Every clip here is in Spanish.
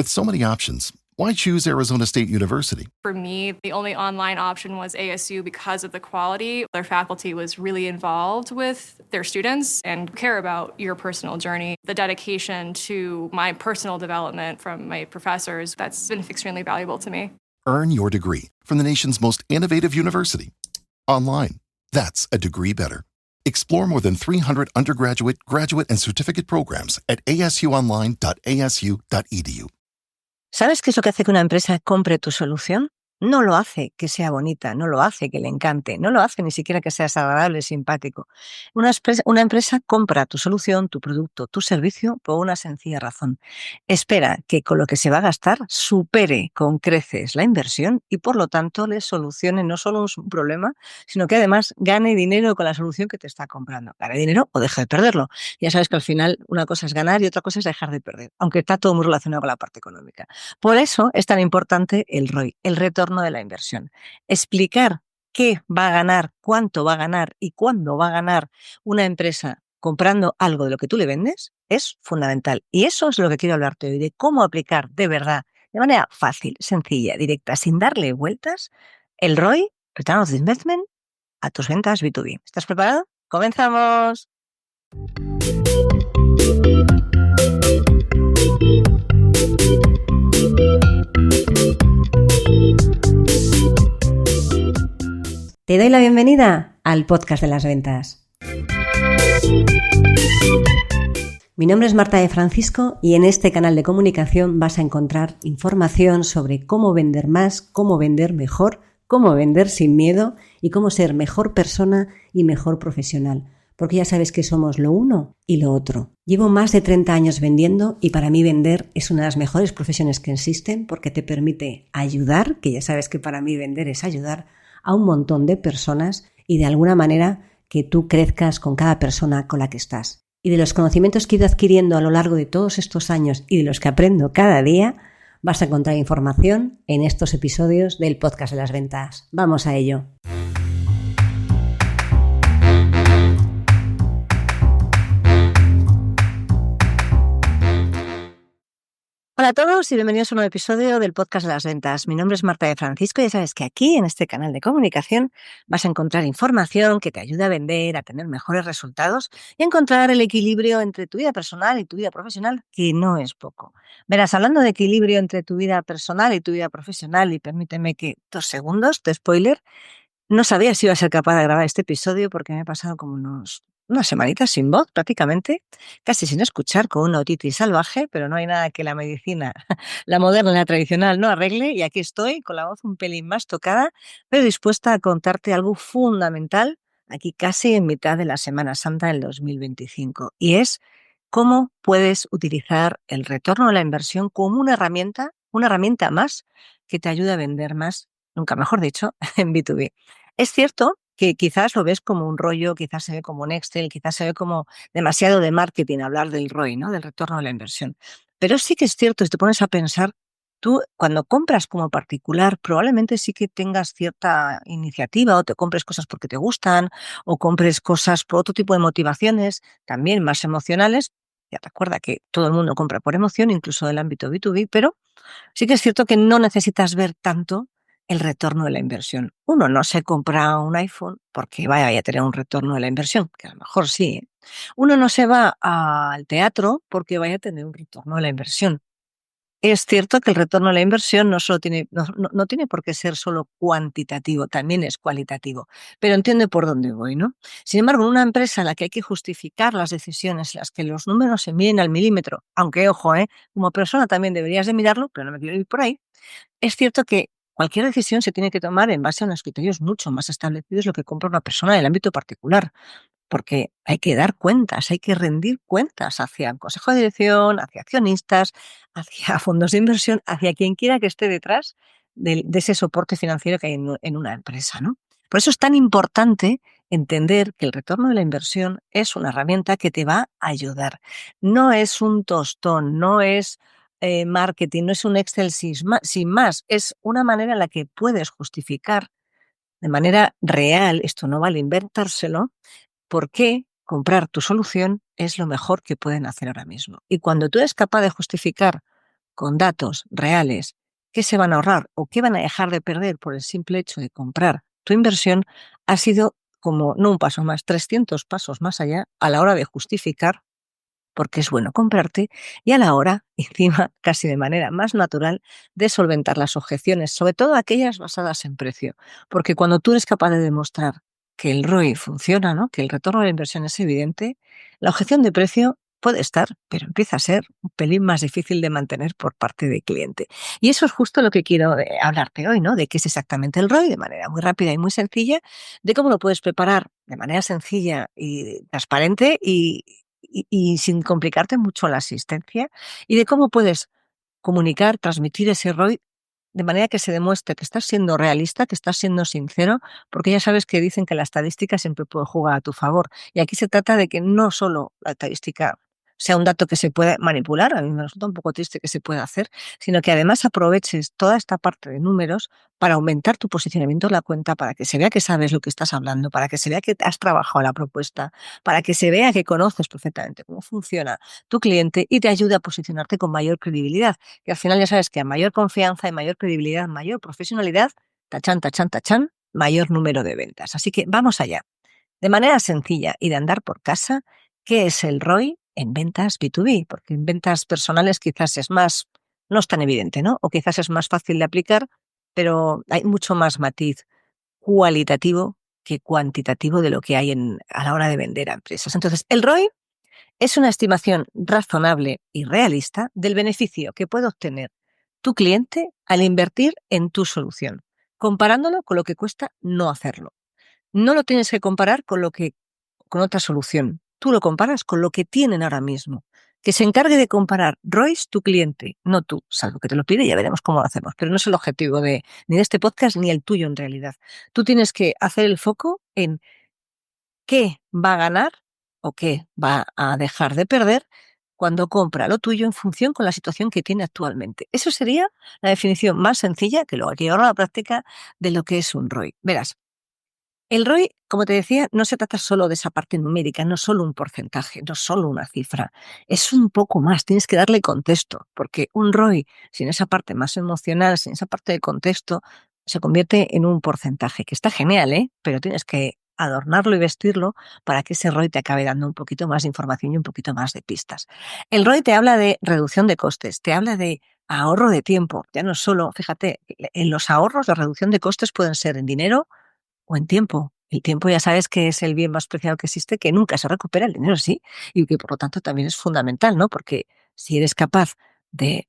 With so many options, why choose Arizona State University? For me, the only online option was ASU because of the quality. Their faculty was really involved with their students and care about your personal journey. The dedication to my personal development from my professors, that's been extremely valuable to me. Earn your degree from the nation's most innovative university. Online. That's a degree better. Explore more than 300 undergraduate, graduate, and certificate programs at asuonline.asu.edu. ¿Sabes qué es lo que hace que una empresa compre tu solución? No lo hace que sea bonita, no lo hace que le encante, no lo hace ni siquiera que seas agradable, simpático. Una empresa compra tu solución, tu producto, tu servicio por una sencilla razón. Espera que con lo que se va a gastar supere con creces la inversión y por lo tanto le solucione no solo un problema, sino que además gane dinero con la solución que te está comprando. Gane dinero o deje de perderlo. Ya sabes que al final una cosa es ganar y otra cosa es dejar de perder, aunque está todo muy relacionado con la parte económica. Por eso es tan importante el ROI, el retorno de la inversión. Explicar qué va a ganar, cuánto va a ganar y cuándo va a ganar una empresa comprando algo de lo que tú le vendes es fundamental. Y eso es lo que quiero hablarte hoy, de cómo aplicar de verdad, de manera fácil, sencilla, directa, sin darle vueltas, el ROI, Return on Investment, a tus ventas B2B. ¿Estás preparado? ¡Comenzamos! Te doy la bienvenida al podcast de las ventas. Mi nombre es Marta de Francisco y en este canal de comunicación vas a encontrar información sobre cómo vender más, cómo vender mejor, cómo vender sin miedo y cómo ser mejor persona y mejor profesional. Porque ya sabes que somos lo uno y lo otro. Llevo más de 30 años vendiendo y para mí vender es una de las mejores profesiones que existen porque te permite ayudar, que ya sabes que para mí vender es ayudar a un montón de personas y de alguna manera que tú crezcas con cada persona con la que estás. Y de los conocimientos que he ido adquiriendo a lo largo de todos estos años y de los que aprendo cada día, vas a encontrar información en estos episodios del podcast de las ventas. ¡Vamos a ello! Hola a todos y bienvenidos a un nuevo episodio del podcast de las ventas. Mi nombre es Marta de Francisco y ya sabes que aquí en este canal de comunicación vas a encontrar información que te ayude a vender, a tener mejores resultados y a encontrar el equilibrio entre tu vida personal y tu vida profesional, que no es poco. Verás, hablando de equilibrio entre tu vida personal y tu vida profesional, y permíteme que 2 segundos de spoiler, no sabía si iba a ser capaz de grabar este episodio porque me he pasado como unas semanitas sin voz prácticamente, casi sin escuchar, con una otitis salvaje, pero no hay nada que la medicina, la moderna y la tradicional, no arregle, y aquí estoy con la voz un pelín más tocada, pero dispuesta a contarte algo fundamental aquí casi en mitad de la Semana Santa del 2025, y es cómo puedes utilizar el retorno de la inversión como una herramienta más que te ayude a vender más, nunca mejor dicho, en B2B. Es cierto que quizás lo ves como un rollo, quizás se ve como un Excel, quizás se ve como demasiado de marketing hablar del ROI, ¿no? Del retorno de la inversión. Pero sí que es cierto, si te pones a pensar, tú cuando compras como particular probablemente sí que tengas cierta iniciativa o te compres cosas porque te gustan o compres cosas por otro tipo de motivaciones, también más emocionales. Ya recuerda que todo el mundo compra por emoción, incluso del ámbito B2B, pero sí que es cierto que no necesitas ver tanto el retorno de la inversión. Uno no se compra un iPhone porque vaya a tener un retorno de la inversión, que a lo mejor sí, ¿eh? Uno no se va al teatro porque vaya a tener un retorno de la inversión. Es cierto que el retorno de la inversión no tiene por qué ser solo cuantitativo, también es cualitativo, pero entiende por dónde voy, ¿no? Sin embargo, en una empresa en la que hay que justificar las decisiones, en las que los números se miden al milímetro, aunque ojo, como persona también deberías de mirarlo, pero no me quiero ir por ahí, es cierto que cualquier decisión se tiene que tomar en base a unos criterios mucho más establecidos de lo que compra una persona en el ámbito particular. Porque hay que dar cuentas, hay que rendir cuentas hacia el consejo de dirección, hacia accionistas, hacia fondos de inversión, hacia quien quiera que esté detrás de ese soporte financiero que hay en una empresa, ¿no? Por eso es tan importante entender que el retorno de la inversión es una herramienta que te va a ayudar. No es un tostón, no es marketing, no es un Excel sin más, es una manera en la que puedes justificar de manera real, esto no vale inventárselo, por qué comprar tu solución es lo mejor que pueden hacer ahora mismo. Y cuando tú eres capaz de justificar con datos reales, qué se van a ahorrar o qué van a dejar de perder por el simple hecho de comprar tu inversión, ha sido como no un paso más, 300 pasos más allá a la hora de justificar porque es bueno comprarte y a la hora, encima, casi de manera más natural, de solventar las objeciones, sobre todo aquellas basadas en precio. Porque cuando tú eres capaz de demostrar que el ROI funciona, ¿no? Que el retorno de la inversión es evidente, la objeción de precio puede estar, pero empieza a ser un pelín más difícil de mantener por parte del cliente. Y eso es justo lo que quiero hablarte hoy, ¿no? De qué es exactamente el ROI, de manera muy rápida y muy sencilla, de cómo lo puedes preparar de manera sencilla y transparente y sin complicarte mucho la asistencia y de cómo puedes comunicar, transmitir ese ROI de manera que se demuestre que estás siendo realista, que estás siendo sincero, porque ya sabes que dicen que la estadística siempre puede jugar a tu favor. Y aquí se trata de que no solo la estadística sea un dato que se pueda manipular, a mí me resulta un poco triste que se pueda hacer, sino que además aproveches toda esta parte de números para aumentar tu posicionamiento en la cuenta, para que se vea que sabes lo que estás hablando, para que se vea que has trabajado la propuesta, para que se vea que conoces perfectamente cómo funciona tu cliente y te ayude a posicionarte con mayor credibilidad. Que al final ya sabes que a mayor confianza y mayor credibilidad, mayor profesionalidad, tachán, tachán, tachán, mayor número de ventas. Así que vamos allá. De manera sencilla y de andar por casa, ¿qué es el ROI en ventas B2B? Porque en ventas personales quizás es más, no es tan evidente, ¿no? O quizás es más fácil de aplicar, pero hay mucho más matiz cualitativo que cuantitativo de lo que hay a la hora de vender a empresas. Entonces, el ROI es una estimación razonable y realista del beneficio que puede obtener tu cliente al invertir en tu solución, comparándolo con lo que cuesta no hacerlo. No lo tienes que comparar con otra solución. Tú lo comparas con lo que tienen ahora mismo. Que se encargue de comparar ROIs tu cliente, no tú, salvo que te lo pide y ya veremos cómo lo hacemos. Pero no es el objetivo ni de este podcast ni el tuyo en realidad. Tú tienes que hacer el foco en qué va a ganar o qué va a dejar de perder cuando compra lo tuyo en función con la situación que tiene actualmente. Eso sería la definición más sencilla, que luego hay que llevarlo a la práctica, de lo que es un ROI. Verás, el ROI, como te decía, no se trata solo de esa parte numérica, no es solo un porcentaje, no es solo una cifra, es un poco más, tienes que darle contexto, porque un ROI sin esa parte más emocional, sin esa parte de contexto, se convierte en un porcentaje, que está genial, ¿eh? Pero tienes que adornarlo y vestirlo para que ese ROI te acabe dando un poquito más de información y un poquito más de pistas. El ROI te habla de reducción de costes, te habla de ahorro de tiempo, ya no solo, fíjate, en los ahorros la reducción de costes pueden ser en dinero o en tiempo. El tiempo ya sabes que es el bien más preciado que existe, que nunca se recupera, el dinero sí, y que por lo tanto también es fundamental, ¿no? Porque si eres capaz de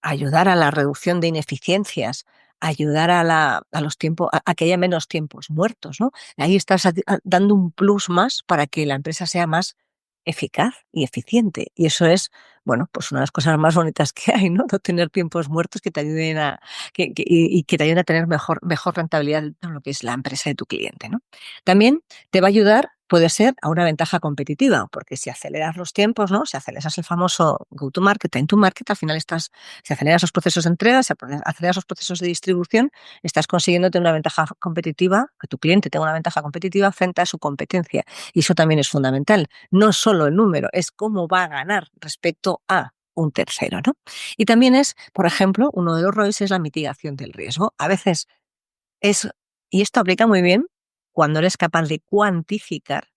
ayudar a la reducción de ineficiencias, ayudar a los tiempos, a que haya menos tiempos muertos, ¿no? Ahí estás dando un plus más para que la empresa sea más eficaz y eficiente. Y eso es, bueno, pues una de las cosas más bonitas que hay, ¿no? No tener tiempos muertos que te ayuden y que te ayuden a tener mejor rentabilidad en lo que es la empresa de tu cliente, ¿no? También te va a ayudar, puede ser, a una ventaja competitiva, porque si aceleras los tiempos, ¿no? Si aceleras el famoso go to market, time to market, al final si aceleras los procesos de entrega, si aceleras los procesos de distribución, estás consiguiendo tener una ventaja competitiva, que tu cliente tenga una ventaja competitiva frente a su competencia. Y eso también es fundamental. No solo el número, es cómo va a ganar respecto a un tercero, ¿no? Y también es, por ejemplo, uno de los ROIs es la mitigación del riesgo. A veces es, y esto aplica muy bien cuando eres capaz de cuantificar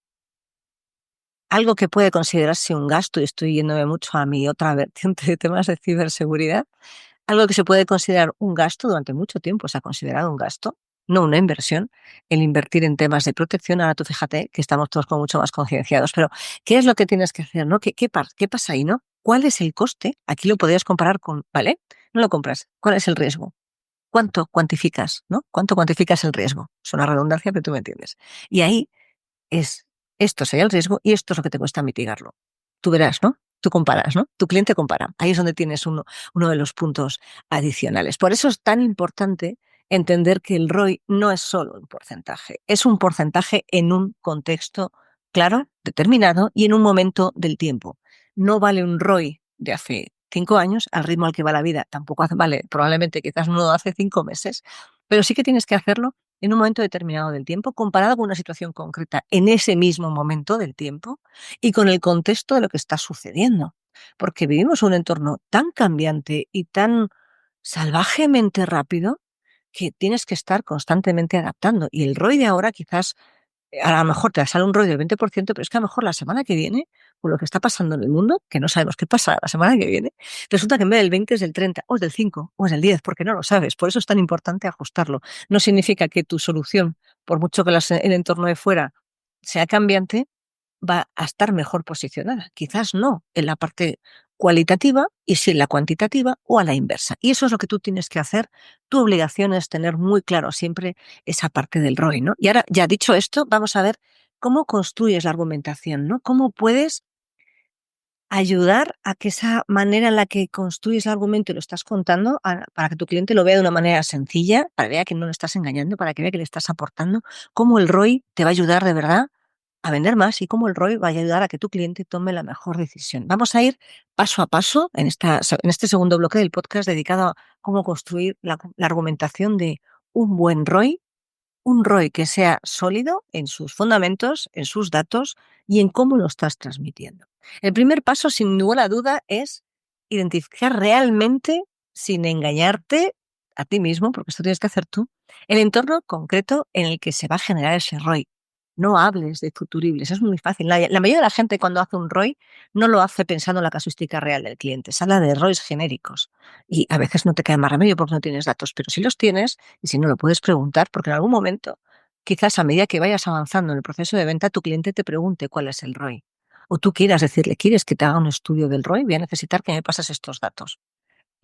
algo que puede considerarse un gasto, y estoy yéndome mucho a mi otra vertiente de temas de ciberseguridad, algo que se puede considerar un gasto durante mucho tiempo se ha considerado un gasto, no una inversión, el invertir en temas de protección. Ahora tú fíjate que estamos todos como mucho más concienciados, pero ¿qué es lo que tienes que hacer, no? ¿Qué pasa ahí, no? ¿Cuál es el coste? Aquí lo podrías comparar con, ¿vale? No lo compras. ¿Cuál es el riesgo? ¿Cuánto cuantificas, no? ¿Cuánto cuantificas el riesgo? Es una redundancia, pero tú me entiendes. Y ahí es, esto sería el riesgo y esto es lo que te cuesta mitigarlo. Tú verás, ¿no? Tú comparas, ¿no? Tu cliente compara. Ahí es donde tienes uno de los puntos adicionales. Por eso es tan importante entender que el ROI no es solo un porcentaje, es un porcentaje en un contexto claro, determinado y en un momento del tiempo. No vale un ROI de hace 5 años al ritmo al que va la vida. Tampoco vale, probablemente quizás no hace 5 meses, pero sí que tienes que hacerlo en un momento determinado del tiempo, comparado con una situación concreta en ese mismo momento del tiempo y con el contexto de lo que está sucediendo. Porque vivimos un entorno tan cambiante y tan salvajemente rápido que tienes que estar constantemente adaptando. Y el ROI de ahora quizás a lo mejor te sale un ROI del 20%, pero es que a lo mejor la semana que viene, por lo que está pasando en el mundo, que no sabemos qué pasa la semana que viene, resulta que en vez del 20 es del 30, o es del 5, o es del 10, porque no lo sabes. Por eso es tan importante ajustarlo. No significa que tu solución, por mucho que el entorno de fuera sea cambiante, va a estar mejor posicionada. Quizás no en la parte cualitativa y sí en la cuantitativa o a la inversa. Y eso es lo que tú tienes que hacer. Tu obligación es tener muy claro siempre esa parte del ROI, ¿no? Y ahora, ya dicho esto, vamos a ver cómo construyes la argumentación, ¿no? Cómo puedes ayudar a que esa manera en la que construyes el argumento y lo estás contando, para que tu cliente lo vea de una manera sencilla, para que vea que no le estás engañando, para que vea que le estás aportando, cómo el ROI te va a ayudar de verdad a vender más y cómo el ROI va a ayudar a que tu cliente tome la mejor decisión. Vamos a ir paso a paso en este segundo bloque del podcast dedicado a cómo construir la argumentación de un buen ROI, un ROI que sea sólido en sus fundamentos, en sus datos y en cómo lo estás transmitiendo. El primer paso, sin ninguna duda, es identificar realmente, sin engañarte a ti mismo, porque esto tienes que hacer tú, el entorno concreto en el que se va a generar ese ROI. No hables de futuribles, es muy fácil. La mayoría de la gente cuando hace un ROI no lo hace pensando en la casuística real del cliente, se habla de ROIs genéricos y a veces no te queda más remedio porque no tienes datos, pero si los tienes y si no lo puedes preguntar, porque en algún momento, quizás a medida que vayas avanzando en el proceso de venta, tu cliente te pregunte cuál es el ROI. O tú quieras decirle, ¿quieres que te haga un estudio del ROI? Voy a necesitar que me pases estos datos.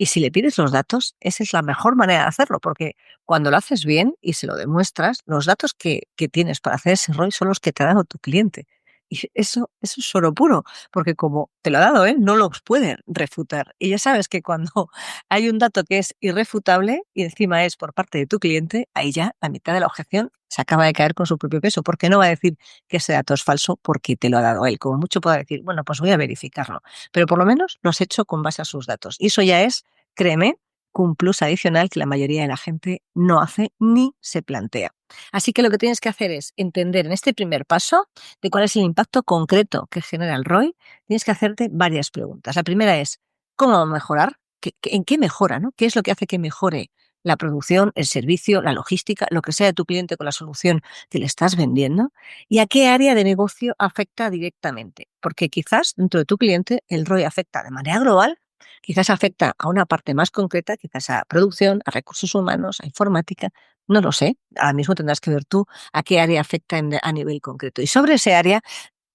Y si le pides los datos, esa es la mejor manera de hacerlo, porque cuando lo haces bien y se lo demuestras, los datos que tienes para hacer ese ROI son los que te ha dado tu cliente. Y eso es oro puro, porque como te lo ha dado él, no los puede refutar. Y ya sabes que cuando hay un dato que es irrefutable y encima es por parte de tu cliente, ahí ya la mitad de la objeción se acaba de caer con su propio peso, porque no va a decir que ese dato es falso porque te lo ha dado él. Como mucho puede decir, bueno, pues voy a verificarlo, pero por lo menos lo has hecho con base a sus datos. Y eso ya es, créeme, un plus adicional que la mayoría de la gente no hace ni se plantea. Así que lo que tienes que hacer es entender en este primer paso de cuál es el impacto concreto que genera el ROI. Tienes que hacerte varias preguntas. La primera es, ¿cómo mejorar? ¿En qué mejora? ¿No? ¿Qué es lo que hace que mejore la producción, el servicio, la logística, lo que sea de tu cliente con la solución que le estás vendiendo? ¿Y a qué área de negocio afecta directamente? Porque quizás dentro de tu cliente el ROI afecta de manera global, quizás afecta a una parte más concreta, quizás a producción, a recursos humanos, a informática, no lo sé. Ahora mismo tendrás que ver tú a qué área afecta a nivel concreto. Y sobre ese área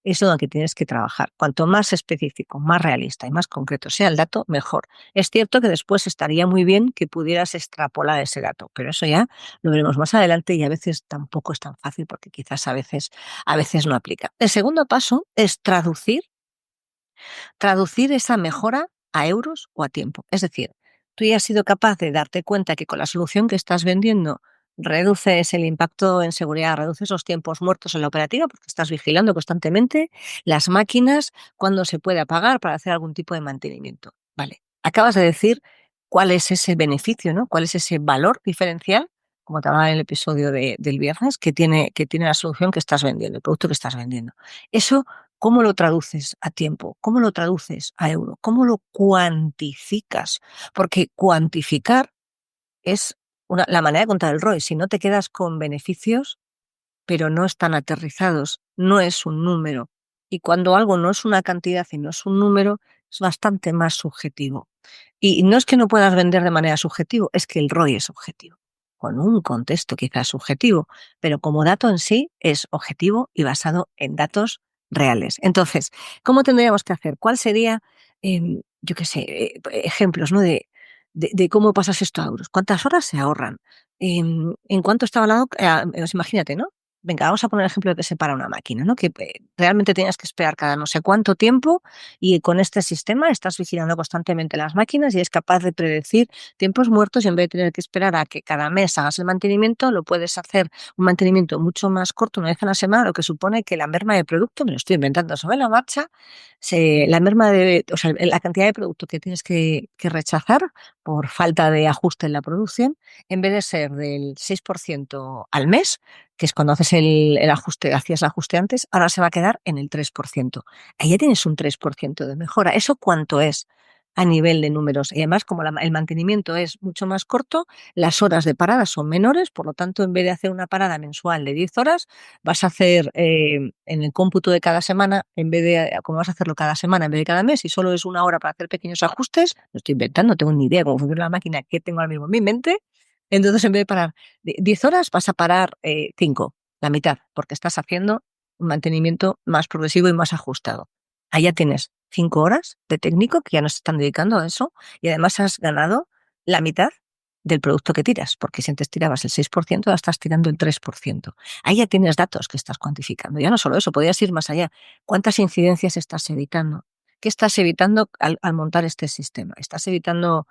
es lo que tienes que trabajar. Cuanto más específico, más realista y más concreto sea el dato, mejor. Es cierto que después estaría muy bien que pudieras extrapolar ese dato, pero eso ya lo veremos más adelante y a veces tampoco es tan fácil porque quizás a veces no aplica. El segundo paso es traducir esa mejora a euros o a tiempo. Es decir, tú ya has sido capaz de darte cuenta que con la solución que estás vendiendo reduces el impacto en seguridad, reduces los tiempos muertos en la operativa porque estás vigilando constantemente las máquinas cuando se puede apagar para hacer algún tipo de mantenimiento. Vale, acabas de decir cuál es ese beneficio, ¿no? ¿Cuál es ese valor diferencial? Como te hablaba en el episodio del viernes, que tiene la solución que estás vendiendo, el producto que estás vendiendo. Eso, ¿cómo lo traduces a tiempo? ¿Cómo lo traduces a euro? ¿Cómo lo cuantificas? Porque cuantificar es la manera de contar el ROI. Si no te quedas con beneficios, pero no están aterrizados, no es un número. Y cuando algo no es una cantidad y no es un número, es bastante más subjetivo. Y no es que no puedas vender de manera subjetiva, es que el ROI es objetivo, con un contexto quizás subjetivo, pero como dato en sí es objetivo y basado en datos reales. Entonces, ¿cómo tendríamos que hacer? ¿Cuál sería, yo qué sé, ejemplos, ¿no? de cómo pasas esto a euros? ¿Cuántas horas se ahorran? ¿En cuánto está valorado? Imagínate, ¿no? Venga, vamos a poner el ejemplo de que se para una máquina, ¿no? Que realmente tienes que esperar cada no sé cuánto tiempo y con este sistema estás vigilando constantemente las máquinas y es capaz de predecir tiempos muertos y en vez de tener que esperar a que cada mes hagas el mantenimiento, lo puedes hacer un mantenimiento mucho más corto, una vez a la semana, lo que supone que la merma de producto, me lo estoy inventando sobre la marcha, la merma o sea, la cantidad de producto que tienes que rechazar por falta de ajuste en la producción, en vez de ser del 6% al mes, que es cuando haces el ajuste, hacías el ajuste antes, ahora se va a quedar en el 3%. Ahí ya tienes un 3% de mejora. ¿Eso cuánto es a nivel de números? Y además, como el mantenimiento es mucho más corto, las horas de parada son menores, por lo tanto, en vez de hacer una parada mensual de 10 horas, vas a hacer en el cómputo de cada semana, en vez de, como vas a hacerlo cada semana en vez de cada mes, y solo es una hora para hacer pequeños ajustes, lo estoy inventando, no tengo ni idea cómo funciona la máquina que tengo ahora mismo en mi mente, entonces en vez de parar 10 horas, vas a parar 5, la mitad, porque estás haciendo un mantenimiento más progresivo y más ajustado. Allá tienes 5 horas de técnico que ya no se están dedicando a eso y además has ganado la mitad del producto que tiras, porque si antes tirabas el 6%, ahora estás tirando el 3%. Ahí ya tienes datos que estás cuantificando. Ya no solo eso, podrías ir más allá. ¿Cuántas incidencias estás evitando? ¿Qué estás evitando al montar este sistema? ¿Estás evitando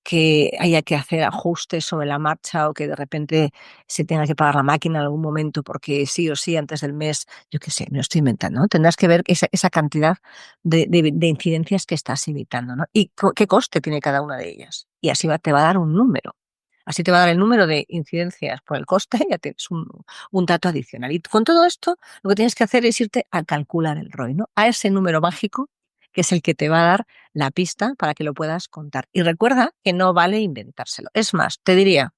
que haya que hacer ajustes sobre la marcha o que de repente se tenga que pagar la máquina en algún momento porque sí o sí antes del mes, yo qué sé, me lo estoy inventando, ¿no? Tendrás que ver esa cantidad de incidencias que estás evitando, ¿no? Y qué coste tiene cada una de ellas. Y así te va a dar un número. Así te va a dar el número de incidencias por el coste, ya tienes un dato adicional. Y con todo esto, lo que tienes que hacer es irte a calcular el ROI, ¿no? A ese número mágico que es el que te va a dar la pista para que lo puedas contar. Y recuerda que no vale inventárselo. Es más, te diría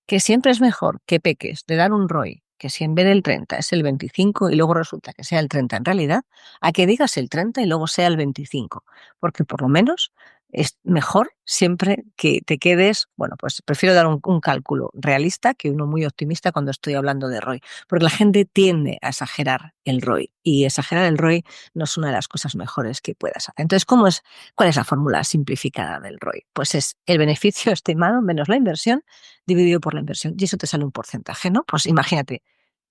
que siempre es mejor que peques de dar un ROI, que si en vez del 30 es el 25 y luego resulta que sea el 30 en realidad, a que digas el 30 y luego sea el 25, porque por lo menos es mejor siempre que te quedes, bueno, pues prefiero dar un cálculo realista que uno muy optimista cuando estoy hablando de ROI, porque la gente tiende a exagerar el ROI y exagerar el ROI no es una de las cosas mejores que puedas hacer. Entonces, ¿cuál es la fórmula simplificada del ROI? Pues es el beneficio estimado menos la inversión dividido por la inversión. Y eso te sale un porcentaje, ¿no? Pues imagínate,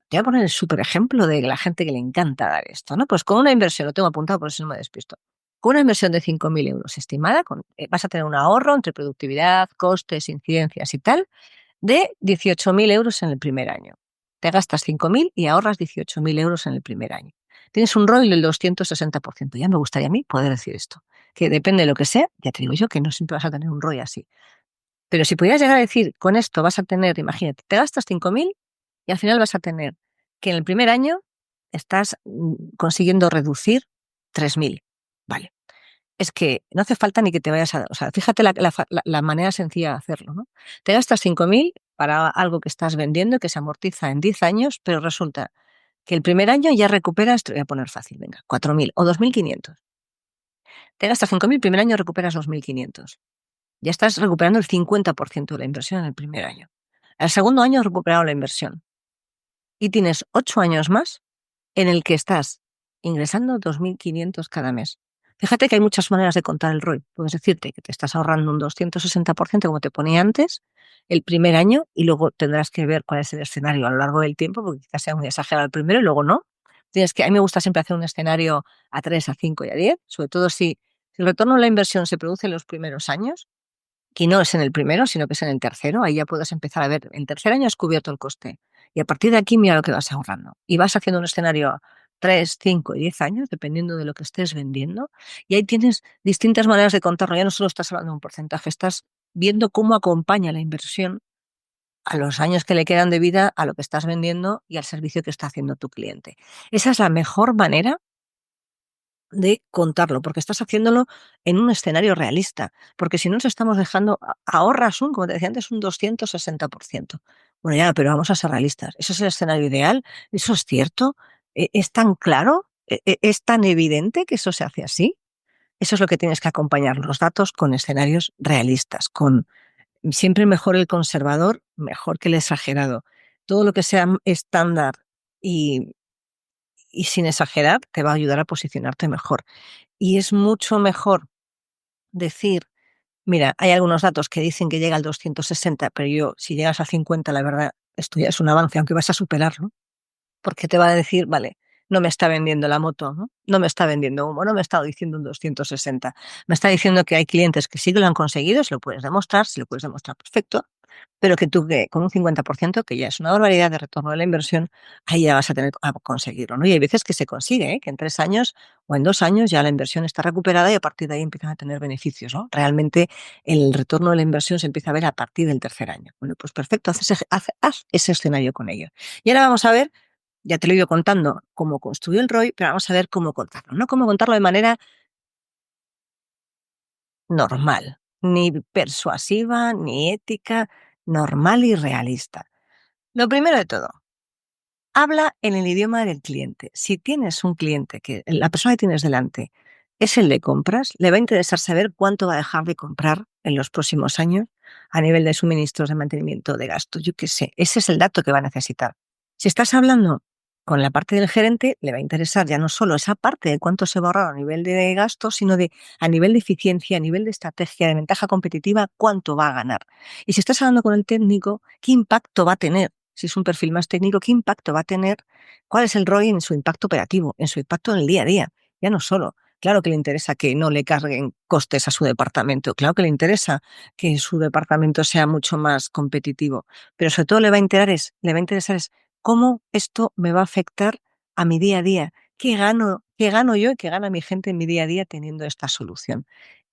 te voy a poner el súper ejemplo de la gente que le encanta dar esto, ¿no? Pues con una inversión, lo tengo apuntado por si no me despisto, con una inversión de 5.000 euros estimada, vas a tener un ahorro entre productividad, costes, incidencias y tal, de 18.000 euros en el primer año. Te gastas 5.000 y ahorras 18.000 euros en el primer año. Tienes un ROI del 260%. Ya me gustaría a mí poder decir esto, que depende de lo que sea, ya te digo yo que no siempre vas a tener un ROI así. Pero si pudieras llegar a decir, con esto vas a tener, imagínate, te gastas 5.000 y al final vas a tener que en el primer año estás consiguiendo reducir 3.000. Vale. Es que no hace falta ni que te vayas a... O sea, fíjate la manera sencilla de hacerlo, ¿no? Te gastas 5.000 para algo que estás vendiendo que se amortiza en 10 años, pero resulta que el primer año ya recuperas, te voy a poner fácil, venga, 4.000 o 2.500. Te gastas 5.000, el primer año recuperas 2.500. Ya estás recuperando el 50% de la inversión en el primer año. Al segundo año has recuperado la inversión y tienes 8 años más en el que estás ingresando 2.500 cada mes. Fíjate que hay muchas maneras de contar el ROI. Puedes decirte que te estás ahorrando un 260% como te ponía antes el primer año y luego tendrás que ver cuál es el escenario a lo largo del tiempo porque quizás sea muy exagerado el primero y luego no. A mí me gusta siempre hacer un escenario a 3, a 5 y a 10, sobre todo si el retorno de la inversión se produce en los primeros años, que no es en el primero, sino que es en el tercero. Ahí ya puedes empezar a ver, en tercer año has cubierto el coste. Y a partir de aquí mira lo que vas ahorrando. Y vas haciendo un escenario 3, 5 y 10 años, dependiendo de lo que estés vendiendo. Y ahí tienes distintas maneras de contarlo. Ya no solo estás hablando de un porcentaje, estás viendo cómo acompaña la inversión a los años que le quedan de vida, a lo que estás vendiendo y al servicio que está haciendo tu cliente. Esa es la mejor manera de contarlo, porque estás haciéndolo en un escenario realista, porque si no nos estamos dejando, ahorras como te decía antes, un 260%. Bueno, ya, pero vamos a ser realistas. ¿Eso es el escenario ideal? ¿Eso es cierto? ¿Es tan claro? ¿Es tan evidente que eso se hace así? Eso es lo que tienes que acompañar los datos con escenarios realistas, con siempre mejor el conservador, mejor que el exagerado. Todo lo que sea estándar y, y sin exagerar te va a ayudar a posicionarte mejor. Y es mucho mejor decir, mira, hay algunos datos que dicen que llega al 260, pero yo, si llegas a 50, la verdad, esto ya es un avance, aunque vas a superarlo, porque te va a decir, vale, no me está vendiendo la moto, ¿no? No me está vendiendo humo, no me está diciendo un 260. Me está diciendo que hay clientes que sí que lo han conseguido, si lo puedes demostrar, perfecto, pero que tú que con un 50%, que ya es una barbaridad de retorno de la inversión, ahí ya vas a tener a conseguirlo, ¿no? Y hay veces que se consigue, ¿eh? Que en 3 años o en 2 años ya la inversión está recuperada y a partir de ahí empiezan a tener beneficios, ¿no? Realmente el retorno de la inversión se empieza a ver a partir del tercer año. Bueno, pues perfecto, haz ese escenario con ellos. Y ahora vamos a ver, ya te lo he ido contando, cómo construir el ROI, pero vamos a ver cómo contarlo, ¿no? Cómo contarlo de manera normal, ni persuasiva, ni ética, normal y realista. Lo primero de todo, habla en el idioma del cliente. Si tienes un cliente que la persona que tienes delante es el de compras, le va a interesar saber cuánto va a dejar de comprar en los próximos años a nivel de suministros, de mantenimiento, de gastos, yo qué sé. Ese es el dato que va a necesitar. Si estás hablando con la parte del gerente, le va a interesar ya no solo esa parte de cuánto se va a ahorrar a nivel de gastos, sino de a nivel de eficiencia, a nivel de estrategia, de ventaja competitiva, cuánto va a ganar. Y si estás hablando con el técnico, qué impacto va a tener. Si es un perfil más técnico, ¿qué impacto va a tener? ¿Cuál es el ROI en su impacto operativo, en su impacto en el día a día? Ya no solo. Claro que le interesa que no le carguen costes a su departamento, claro que le interesa que su departamento sea mucho más competitivo, pero sobre todo le va a interesar es cómo esto me va a afectar a mi día a día, qué gano yo y qué gana mi gente en mi día a día teniendo esta solución.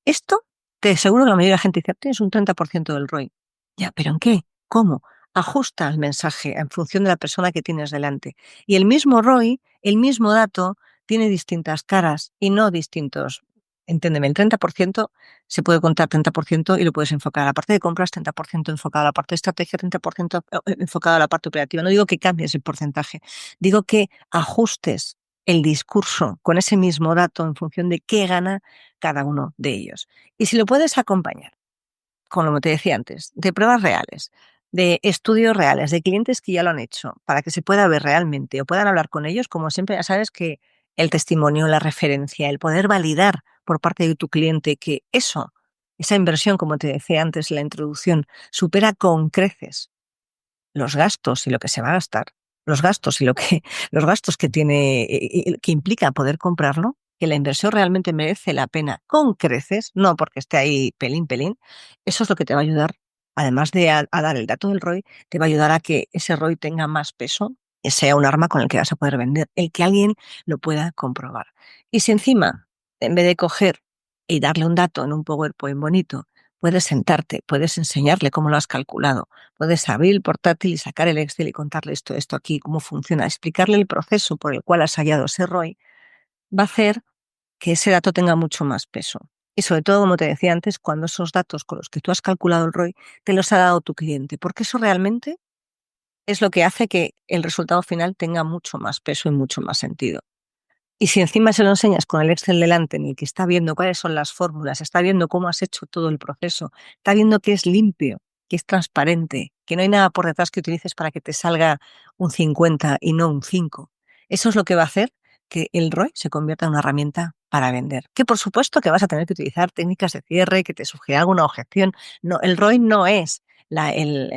Esto te aseguro que la mayoría de la gente dice, tienes un 30% del ROI. Ya, ¿pero en qué? ¿Cómo? Ajusta el mensaje en función de la persona que tienes delante. Y el mismo ROI, el mismo dato, tiene distintas caras y no distintos. Entiéndeme, el 30% se puede contar 30% y lo puedes enfocar a la parte de compras, 30% enfocado a la parte de estrategia, 30% enfocado a la parte operativa. No digo que cambies el porcentaje, digo que ajustes el discurso con ese mismo dato en función de qué gana cada uno de ellos. Y si lo puedes acompañar, como te decía antes, de pruebas reales, de estudios reales, de clientes que ya lo han hecho, para que se pueda ver realmente o puedan hablar con ellos, como siempre ya sabes que el testimonio, la referencia, el poder validar por parte de tu cliente que eso, esa inversión, como te decía antes en la introducción, supera con creces los gastos y lo que se va a gastar, los gastos y los gastos que tiene, que implica poder comprarlo, que la inversión realmente merece la pena con creces, no porque esté ahí pelín, eso es lo que te va a ayudar, además de a dar el dato del ROI, te va a ayudar a que ese ROI tenga más peso y sea un arma con el que vas a poder vender, el que alguien lo pueda comprobar. Y si encima, en vez de coger y darle un dato en un PowerPoint bonito, puedes sentarte, puedes enseñarle cómo lo has calculado, puedes abrir el portátil y sacar el Excel y contarle esto aquí, cómo funciona, explicarle el proceso por el cual has hallado ese ROI, va a hacer que ese dato tenga mucho más peso. Y sobre todo, como te decía antes, cuando esos datos con los que tú has calculado el ROI te los ha dado tu cliente, porque eso realmente es lo que hace que el resultado final tenga mucho más peso y mucho más sentido. Y si encima se lo enseñas con el Excel delante en el que está viendo cuáles son las fórmulas, está viendo cómo has hecho todo el proceso, está viendo que es limpio, que es transparente, que no hay nada por detrás que utilices para que te salga un 50 y no un 5. Eso es lo que va a hacer que el ROI se convierta en una herramienta para vender. Que por supuesto que vas a tener que utilizar técnicas de cierre, que te sugiera alguna objeción. No, el ROI no es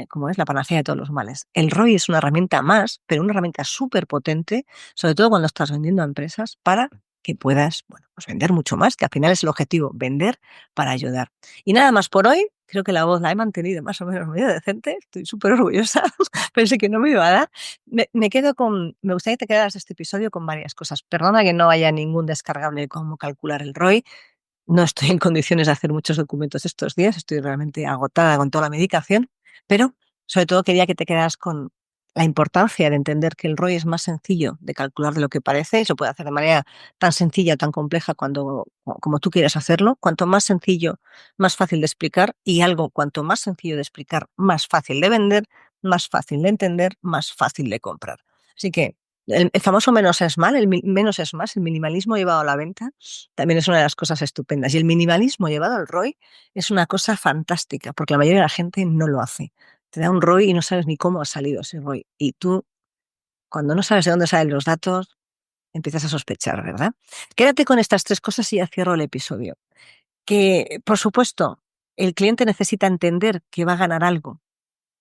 como es la panacea de todos los males. El ROI es una herramienta más, pero una herramienta súper potente, sobre todo cuando estás vendiendo a empresas, para que puedas, bueno, pues vender mucho más, que al final es el objetivo, vender para ayudar. Y nada más por hoy, creo que la voz la he mantenido más o menos medio decente, estoy súper orgullosa, pensé que no me iba a dar. Me gustaría que te quedaras este episodio con varias cosas. Perdona que no haya ningún descargable de cómo calcular el ROI, no estoy en condiciones de hacer muchos documentos estos días, estoy realmente agotada con toda la medicación, pero sobre todo quería que te quedaras con la importancia de entender que el ROI es más sencillo de calcular de lo que parece, y se puede hacer de manera tan sencilla o tan compleja como tú quieras hacerlo. Cuanto más sencillo, más fácil de explicar, y algo cuanto más sencillo de explicar, más fácil de vender, más fácil de entender, más fácil de comprar. Así que el famoso menos es mal, menos es más, el minimalismo llevado a la venta también es una de las cosas estupendas. Y el minimalismo llevado al ROI es una cosa fantástica, porque la mayoría de la gente no lo hace. Te da un ROI y no sabes ni cómo ha salido ese ROI. Y tú, cuando no sabes de dónde salen los datos, empiezas a sospechar, ¿verdad? Quédate con estas tres cosas y ya cierro el episodio. Que, por supuesto, el cliente necesita entender que va a ganar algo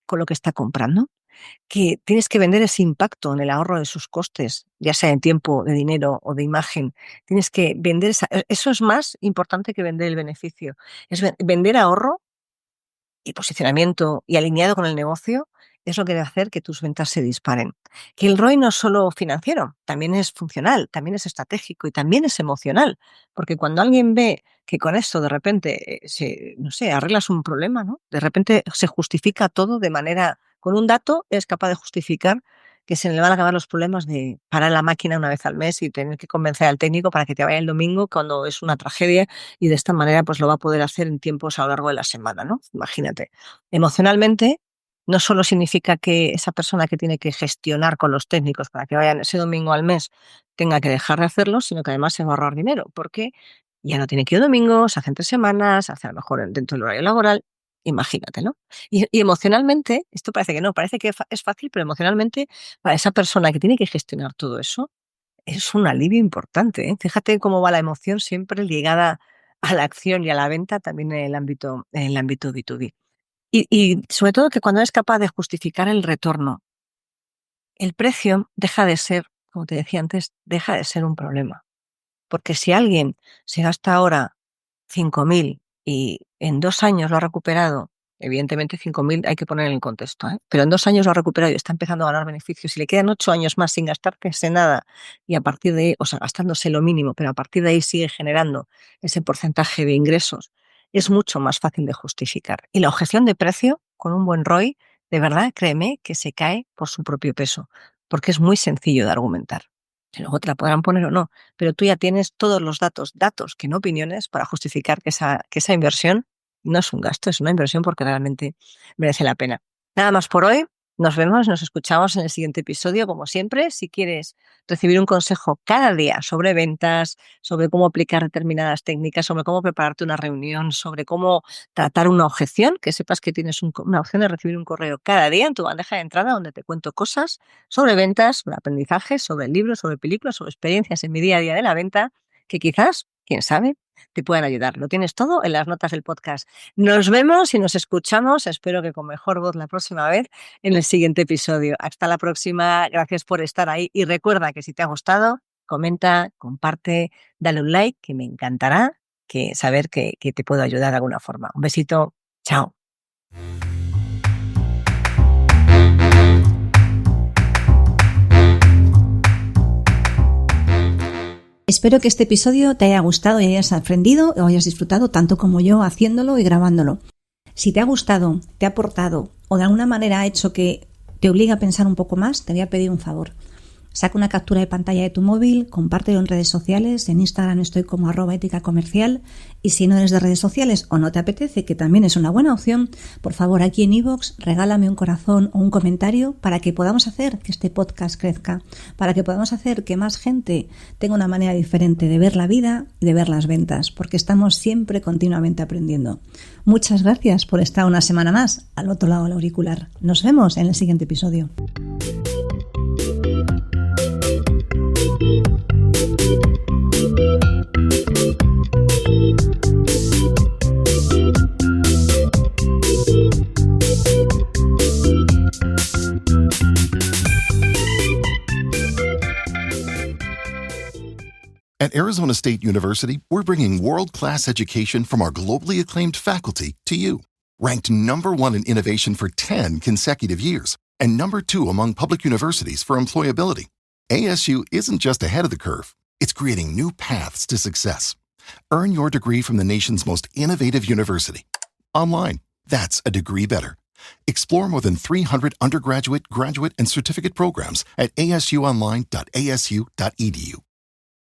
con lo que está comprando, que tienes que vender ese impacto en el ahorro de sus costes, ya sea en tiempo, de dinero o de imagen. Tienes que vender eso es más importante que vender el beneficio. Es vender ahorro y posicionamiento y alineado con el negocio es lo que debe hacer que tus ventas se disparen. Que el ROI no es solo financiero, también es funcional, también es estratégico y también es emocional. Porque cuando alguien ve que con esto de repente, arreglas un problema, ¿no? De repente se justifica todo de manera, con un dato es capaz de justificar que se le van a acabar los problemas de parar la máquina una vez al mes y tener que convencer al técnico para que te vaya el domingo cuando es una tragedia, y de esta manera pues lo va a poder hacer en tiempos a lo largo de la semana, ¿no? Imagínate. Emocionalmente, no solo significa que esa persona que tiene que gestionar con los técnicos para que vayan ese domingo al mes tenga que dejar de hacerlo, sino que además se va a ahorrar dinero, porque ya no tiene que ir domingos, hace entre semanas, hace a lo mejor dentro del horario laboral. Imagínate, ¿no? Y emocionalmente, esto parece que no, parece que es fácil, pero emocionalmente, para esa persona que tiene que gestionar todo eso, es un alivio importante, ¿eh? Fíjate cómo va la emoción siempre ligada a la acción y a la venta, también en el ámbito B2B. Y sobre todo que cuando eres capaz de justificar el retorno, el precio deja de ser, como te decía antes, deja de ser un problema. Porque si alguien se gasta ahora 5.000 y en 2 años lo ha recuperado, evidentemente 5.000 hay que poner en el contexto, ¿eh? Pero en 2 años lo ha recuperado y está empezando a ganar beneficios, y le quedan 8 años más sin gastarse nada, y a partir de ahí, o sea, gastándose lo mínimo, pero a partir de ahí sigue generando ese porcentaje de ingresos, es mucho más fácil de justificar. Y la objeción de precio, con un buen ROI, de verdad, créeme que se cae por su propio peso, porque es muy sencillo de argumentar. Y luego te la podrán poner o no, pero tú ya tienes todos los datos que no opiniones, para justificar que esa inversión no es un gasto, es una inversión porque realmente merece la pena. Nada más por hoy. Nos vemos, nos escuchamos en el siguiente episodio. Como siempre, si quieres recibir un consejo cada día sobre ventas, sobre cómo aplicar determinadas técnicas, sobre cómo prepararte una reunión, sobre cómo tratar una objeción, que sepas que tienes una opción de recibir un correo cada día en tu bandeja de entrada donde te cuento cosas sobre ventas, sobre aprendizaje, sobre libros, sobre películas, sobre experiencias en mi día a día de la venta, que quizás, quién sabe, te puedan ayudar. Lo tienes todo en las notas del podcast. Nos vemos y nos escuchamos, espero que con mejor voz la próxima vez, en el siguiente episodio. Hasta la próxima, gracias por estar ahí, y recuerda que si te ha gustado, comenta, comparte, dale un like, que me encantará saber que te puedo ayudar de alguna forma. Un besito, chao. Espero que este episodio te haya gustado y hayas aprendido o hayas disfrutado tanto como yo haciéndolo y grabándolo. Si te ha gustado, te ha aportado o de alguna manera ha hecho que te obligue a pensar un poco más, te voy a pedir un favor. Saca una captura de pantalla de tu móvil, compártelo en redes sociales. En Instagram estoy como @éticacomercial, y si no eres de redes sociales o no te apetece, que también es una buena opción, por favor aquí en iVoox regálame un corazón o un comentario para que podamos hacer que este podcast crezca, para que podamos hacer que más gente tenga una manera diferente de ver la vida y de ver las ventas, porque estamos siempre continuamente aprendiendo. Muchas gracias por estar una semana más al otro lado del auricular. Nos vemos en el siguiente episodio. At Arizona State University, we're bringing world-class education from our globally acclaimed faculty to you. Ranked #1 in innovation for 10 consecutive years and #2 among public universities for employability, ASU isn't just ahead of the curve, it's creating new paths to success. Earn your degree from the nation's most innovative university. Online, that's a degree better. Explore more than 300 undergraduate, graduate, and certificate programs at asuonline.asu.edu.